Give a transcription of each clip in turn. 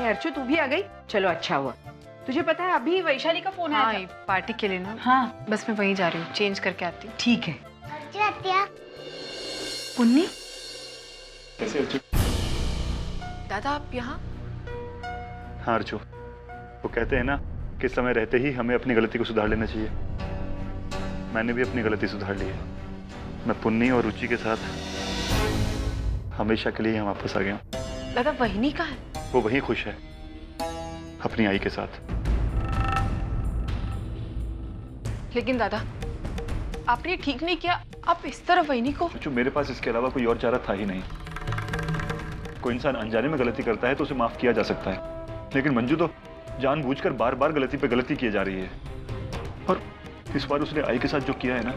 अरे अर्चू तू भी आ गई, चलो अच्छा हुआ। तुझे पता है अभी वैशाली का फोन आया था। पार्टी के लिए ना। हाँ बस मैं वहीं जा रही हूँ, चेंज करके आती हूँ। ठीक है। पुन्नी, कैसे अर्चू? दादा आप यहाँ? हाँ अर्चू, वो कहते हैं ना कि समय रहते ही हमें अपनी गलती को सुधार लेना चाहिए। मैंने भी अपनी गलती सुधार ली है। मैं पुन्नी और रुचि के साथ हमेशा के लिए यहाँ वापस आ गया हूँ। दादा वहिनी कहाँ है? वो वहीं खुश है अपनी आई के साथ। लेकिन दादा आपने ठीक नहीं किया, आप इस तरह वहिनी को। अर्चू मेरे पास इसके अलावा कोई और चारा था ही नहीं। कोई इंसान अनजाने में गलती करता है तो उसे माफ किया जा सकता है, लेकिन मंजू तो जानबूझकर बार बार गलती पे गलती किए जा रही है। और इस बार उसने आई के साथ जो किया है ना,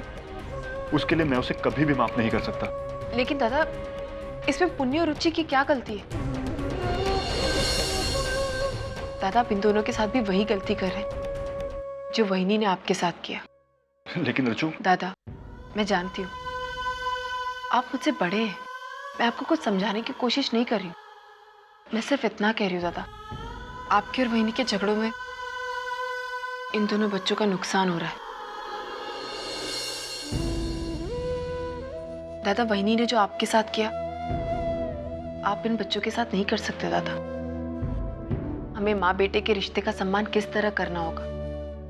उसके लिए मैं उसे कभी भी माफ नहीं कर सकता। लेकिन दादा इसमें पुन्नी और रुचि की क्या गलती है? दादा आप इन दोनों के साथ भी वही गलती कर रहे हैं जो वहिनी ने आपके साथ किया। लेकिन अर्चू, दादा मैं जानती हूँ आप मुझसे बड़े हैं, मैं आपको कुछ समझाने की कोशिश नहीं कर रही हूँ। मैं सिर्फ इतना कह रही हूँ दादा, आपके और वहिनी के झगड़ों में इन दोनों बच्चों का नुकसान हो रहा है। दादा वहिनी ने जो आपके साथ किया आप इन बच्चों के साथ नहीं कर सकते दादा। हमें माँ बेटे के रिश्ते का सम्मान किस तरह करना होगा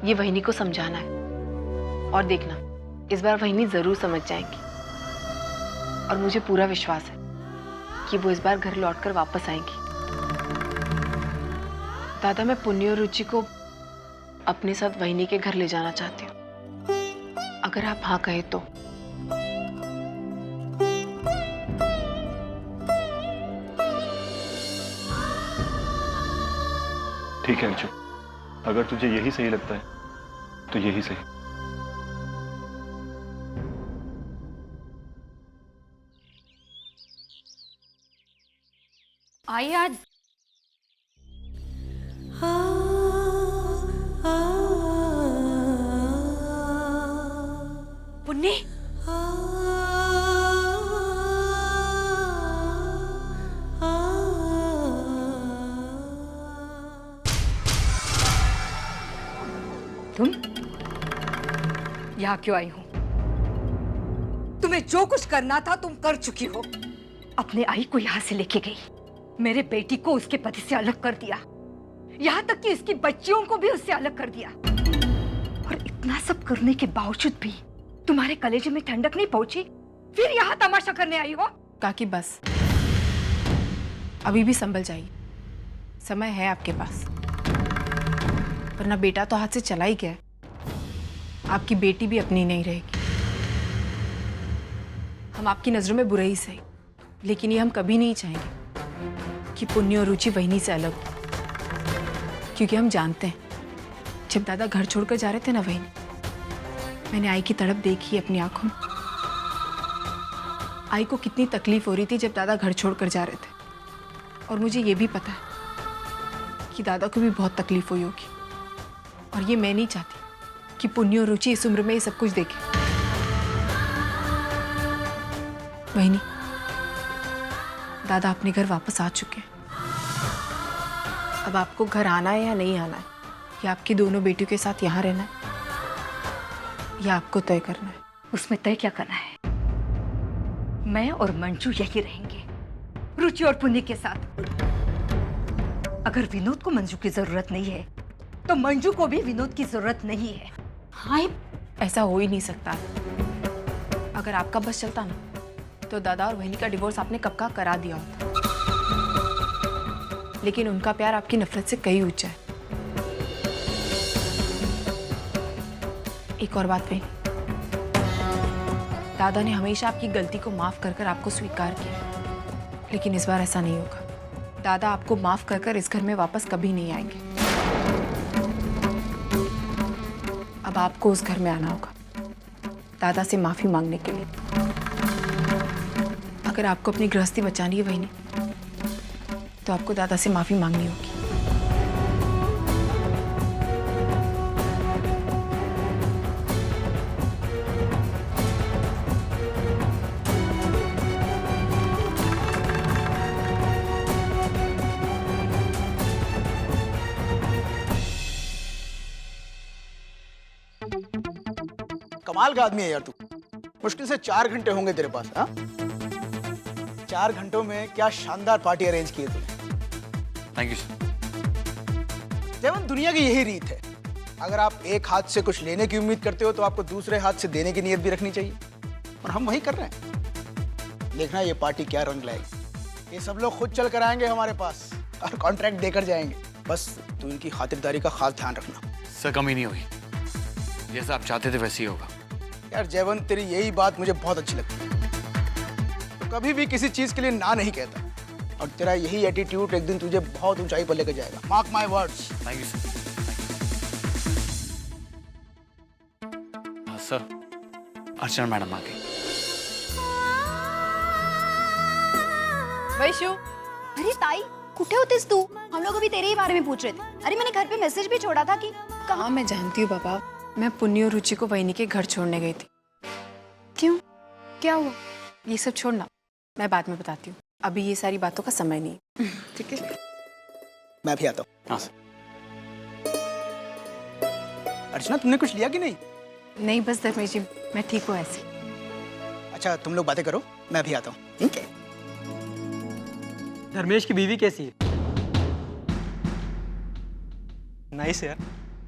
ये वहिनी को समझाना है। और देखना इस बार वहिनी जरूर समझ जाएंगी और मुझे पूरा विश्वास है कि वो इस बार घर लौटकर वापस आएंगी। दादा मैं पुन्नी और रुचि को अपने साथ वहिनी के घर ले जाना चाहती हूँ, अगर आप हाँ कहे तो। ठीक है अर्चू, अगर तुझे यही सही लगता है तो यही सही। आई आज पुन्नी, तुम यहाँ क्यों आई हो? तुम्हें जो कुछ करना था तुम कर चुकी हो। अपने आई को यहाँ से लेके गई, मेरे बेटी को उसके पति से अलग कर दिया, यहाँ तक कि इसकी बच्चियों को भी उससे अलग कर दिया। और इतना सब करने के बावजूद भी तुम्हारे कलेजे में ठंडक नहीं पहुंची, फिर यहाँ तमाशा करने आई हो। काकी बस, अभी भी संभल जाइए, समय है आपके पास। वरना बेटा तो हाथ से चला ही गया, आपकी बेटी भी अपनी नहीं रहेगी। हम आपकी नजरों में बुरे ही सही, लेकिन ये हम कभी नहीं चाहेंगे कि पुन्नी और रुचि वहिनी से अलग हो। क्योंकि हम जानते हैं जब दादा घर छोड़कर जा रहे थे ना वहिनी, मैंने आई की तड़प देखी अपनी आंखों में। आई को कितनी तकलीफ हो रही थी जब दादा घर छोड़कर जा रहे थे। और मुझे ये भी पता है कि दादा को भी बहुत तकलीफ हुई होगी। और ये मैं नहीं चाहती कि पुन्नी और रुचि इस उम्र में ये सब कुछ देखे। वहिनी, दादा अपने घर वापस आ चुके हैं। अब आपको घर आना है या नहीं आना है, या आपकी दोनों बेटियों के साथ यहाँ रहना है, या आपको तय करना है। उसमें तय क्या करना है? मैं और मंजू यही रहेंगे, रुचि और पुन्नी के साथ। अगर विनोद को मंजू की जरूरत नहीं है तो मंजू को भी विनोद की जरूरत नहीं है। हाँ, ऐसा हो ही नहीं सकता। अगर आपका बस चलता ना तो दादा और वहिनी का डिवोर्स आपने कब का करा दिया होता। लेकिन उनका प्यार आपकी नफरत से कहीं ऊंचा है। एक और बात वही, दादा ने हमेशा आपकी गलती को माफ कर कर आपको स्वीकार किया, लेकिन इस बार ऐसा नहीं होगा। दादा आपको माफ कर कर इस घर में वापस कभी नहीं आएंगे। अब आपको उस घर में आना होगा दादा से माफी मांगने के लिए। अगर आपको अपनी गृहस्थी बचानी है वहिनी, तो आपको दादा से माफी मांगनी होगी। कमाल का आदमी है यार तू। मुश्किल से 4 घंटे होंगे तेरे पास। हाँ, 4 घंटों में क्या शानदार पार्टी अरेंज की है तूने। Thank you sir. जयवंत, दुनिया की यही रीत है। अगर आप एक हाथ से कुछ लेने की उम्मीद करते हो तो आपको दूसरे हाथ से देने की नीयत भी रखनी चाहिए, और हम वही कर रहे हैं। देखना ये पार्टी क्या रंग लाएगी। ये सब लोग खुद चल कर आएंगे हमारे पास और कॉन्ट्रैक्ट देकर जाएंगे। बस तू इनकी खातिरदारी का खास ध्यान रखना। सर कमी नहीं होगी, जैसा आप चाहते थे वैसे ही होगा। यार जयवंत, तेरी यही बात मुझे बहुत अच्छी लगती है। तो कभी भी किसी चीज के लिए ना नहीं कहता, और तेरा यही एटीट्यूड एक दिन तुझे बहुत ऊंचाई पर लेकर जाएगा। Mark my words. Thank you sir. हाँ सर, अर्चना मैडम आ गई। वैशु, अरे ताई, कुठे होतेस तू? हम लोग अभी तेरे ही बारे में पूछ रहे थे। अरे मैंने घर पे मैसेज भी छोड़ा था कि हाँ मैं जानती हूँ बाबा, मैं पुन्नी और रुचि को वहिनी के घर छोड़ने गई थी। क्यों, क्या हुआ? ये सब छोड़ना, मैं बाद में बताती हूँ, अभी ये सारी बातों का समय नहीं। ठीक है, मैं भी आता हूँ। हाँ सर। अर्चना, तुमने कुछ लिया कि नहीं? नहीं बस धर्मेश जी, मैं ठीक हूँ ऐसे। अच्छा तुम लोग बातें करो, मैं भी आता हूँ। ठीक है। धर्मेश की बीवी कैसी है? नाइस है।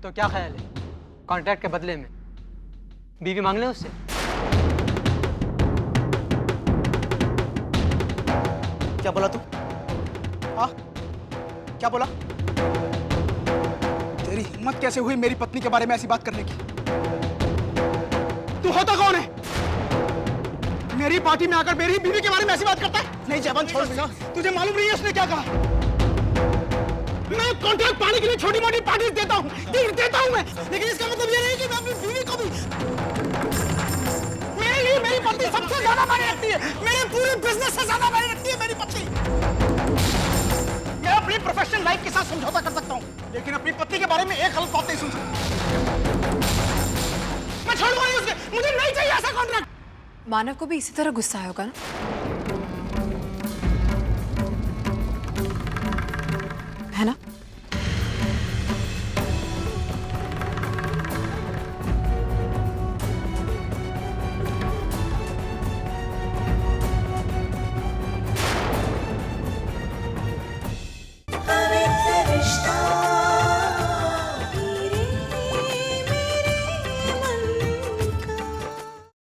तो क्या ख्याल है, कॉन्ट्रैक्ट के बदले में बीवी मांग लें उससे? क्या बोला तू? हाँ, क्या बोला? तेरी हिम्मत कैसे हुई मेरी पत्नी के बारे में ऐसी बात करने की? तू होता कौन है? मेरी पार्टी में आकर मेरी बीवी के बारे में ऐसी बात करता है? नहीं जयवंत, छोड़ दो। तुझे मालूम नहीं है उसने क्या कहा? मैं कॉन्ट्रैक्ट पाने के लिए छोटी मोटी पार्टी देता हूँ, देता हूँ मैं, लेकिन इसका मतलब ये नहीं कि मैं अपनी बीवी को भी। मेरे लिए मेरी पत्नी सबसे ज्यादा मायने रखती है, मेरे पूरे बिजनेस से ज्यादा मायने रखती है मेरी पत्नी। मैं अपनी प्रोफेशनल लाइफ के साथ समझौता कर सकता हूँ, लेकिन अपनी पत्नी के बारे में एक गलत बात नहीं सुन सकता। मैं छोड़ूंगा नहीं उसे, मुझे नहीं चाहिए ऐसा कॉन्ट्रैक्ट। मानव को भी इसी तरह गुस्सा आया होगा ना? है ना?